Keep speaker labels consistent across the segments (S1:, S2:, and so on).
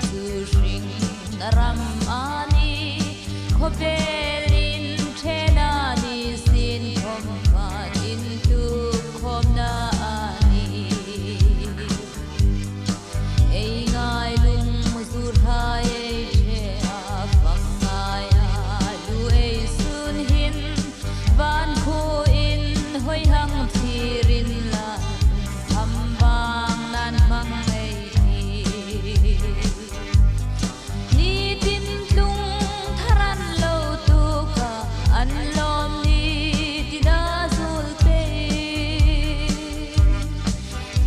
S1: su shing ram ani khobelin thena ni sin khom ka in tu khom na ani ei ngai lung zur hai che a phang ngai a lu ei sun hin van khu in hoi hang thirin la tham bang nan mang ei ni tin tung tharan lo tu ka an lom ni ti da zul pe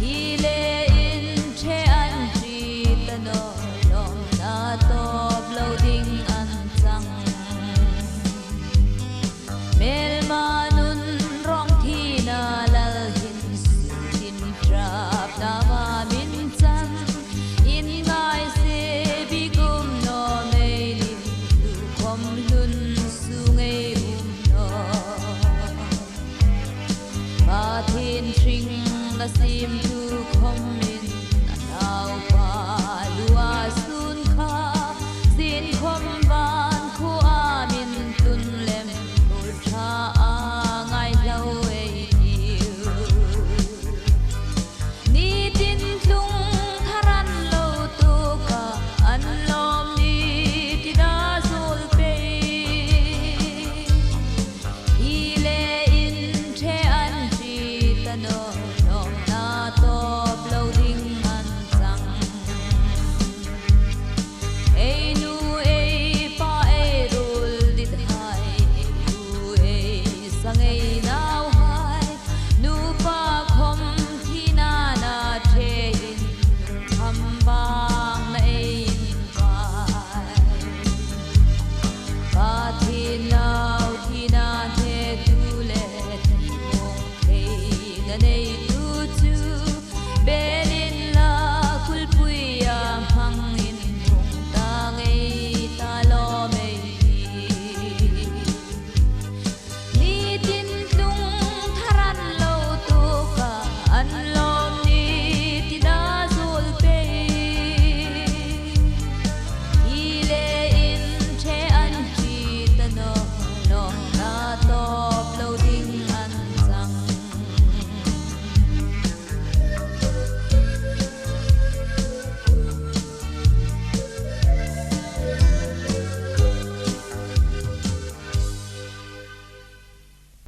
S1: hi le in che an tri ta no lom na top lo ding an chang mel manun rong thi na lal hin su tin trap na ma min chan in ngai se bi gum no me lim tu khom lun su ngei no ba thin tring la sim tu